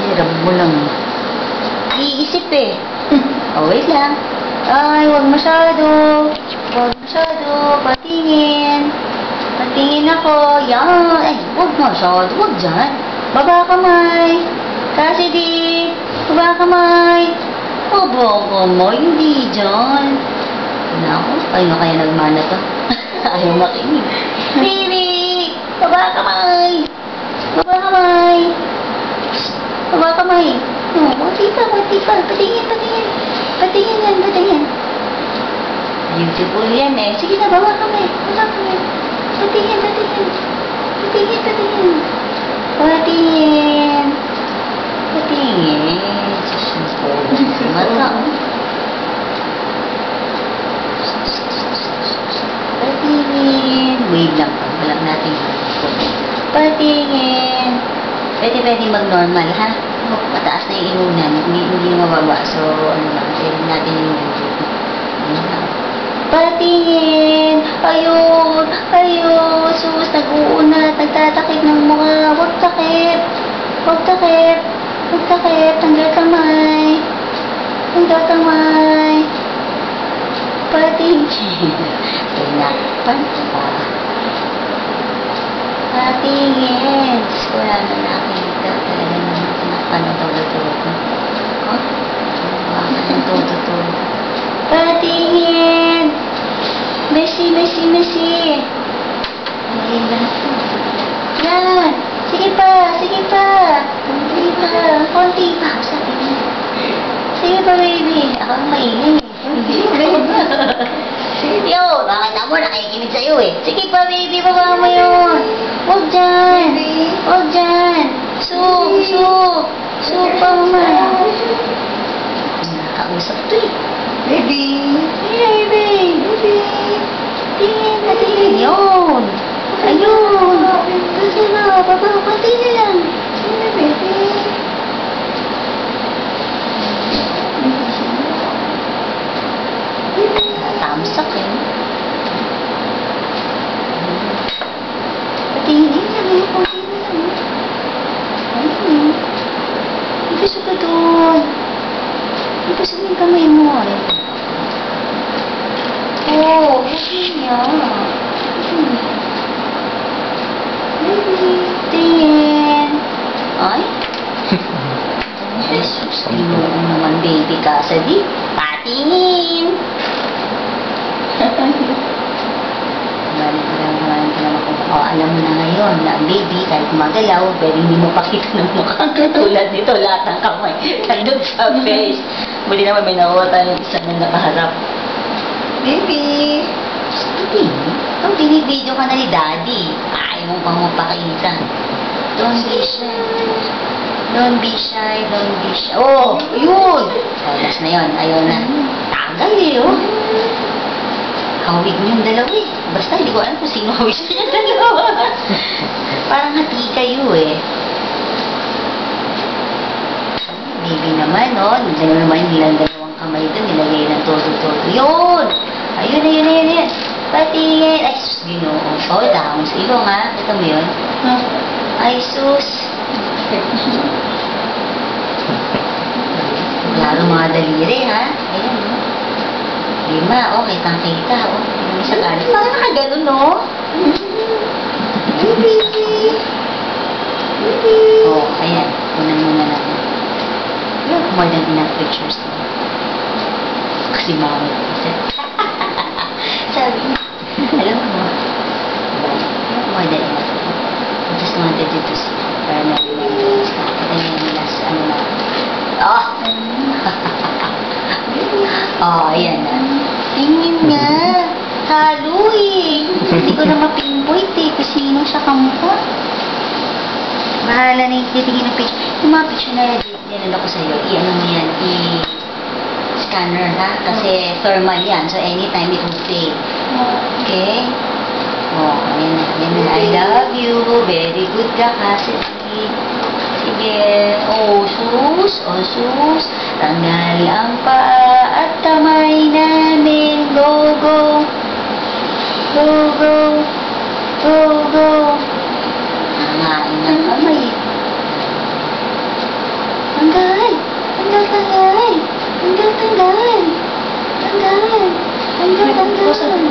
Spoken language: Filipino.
Hirap mo lang. Iisip eh. Oh, wait lang. Ay, wag masyado. Wag masyado. Patingin. Patingin ako. Yan. Ay, wag masyado. Wag dyan. Baba kamay. Cassidy. Baba kamay. Baba kamay. Hindi dyan. Naku, paano kaya nagmana to? Ayaw makinig. Baby! Baba kamay! Baba kamay! Baba kamay! Oh, mati pa. Patingin. Patingin yan, patingin. Beautiful yan eh. Sige na, baba kamay. Patingin. Patingin. Mata. Patingin. Wave lang. Walang natin. Patingin. Pwede mag-normal, ha? Mataas na yung inunan. Hindi mababa. So, ano lang. Pwede natin yung YouTube. Patingin. Ayun. Sus, nag-uunat. Nagtatakip ng mukha. Huwag takip. Tanggal kamay. Patingin. Tinapan pa. Patingin. Diyos ko, wala na nakita. Talaga naman tinapan ng todo-todo. Oh? Baka ng todo-todo. Patingin. Messi. Ayun lahat po. Yan. Sige pa. Konti pa. Sabi niya. Sige pa, baby. Ako ang maingay. Yo, nakita mo, nakikinig sa'yo eh. Sige pa, baby, baba mo yun. Huwag dyan. Su pa naman. Nakakausap to eh. Baby. Tingin. Yun. Ayun. Kasi na, baba, pati na lang. Sige, baby. Tamsak eh. Patingin lang eh. Konti na lang. Ayun. Ipusok ka doon. Ipusok yung kamay mo eh. Oh, yun niya. Baby, tingin. Ay? Jesus, ginoo naman baby ka sa di. Patingin. Alam mo na ngayon na baby, kahit magalaw, pero hindi mo pakita ng mukha. Tulad nito, lahat ng kamay nandun sa face. Muli naman may nakuha tayo isa na nakaharap. Baby! Kung binibideo ka na ni daddy, ayaw mo pang mapakita. Don't be shy. Oh, yun! Last na yun, ayaw na. Tagal eh, oh. Hawig niyong dalawa eh. Basta hindi ko alam kung sino hawig niya dalawa. Parang hati kayo eh. Baby naman, no? Dalawa naman nilang dalawang kamay doon. Nilagay ng todo-todo. Yun! Ayun. Patingin. Ay, sus, ginoo. Oh, down sa ilong, ha? Ito mo yun? Ay, sus. Klaro mga daliri, ha? Ayan, no? Lima, oh, kitang-kita, oh. Yung isa galing. Parang nakaganon, no? Baby. Oh, ayan. Kunan muna natin. More than enough pictures. Kasi mami. Sabi niya, alam mo, more than enough. I just wanted you to see. Para na remembrance ka. Ayan yung last, ano na. Oh! Oh, ayan na. Tingin nga. Halo eh. Hindi ko na mapinpoint eh kung sino siya kamukha. Bahala na yung titingin ng picture. Yung mga picture na yan ako sa'yo, i-ano mo yan, i-scanner ha? Kasi thermal yan. So, anytime it will fade. Okay? Oh, ayan na. I love you. Very good ka kasi. Sige. Oh, sus. Tanggal ang paa at kamay namin. Go. Nangain ng kamay. Asan?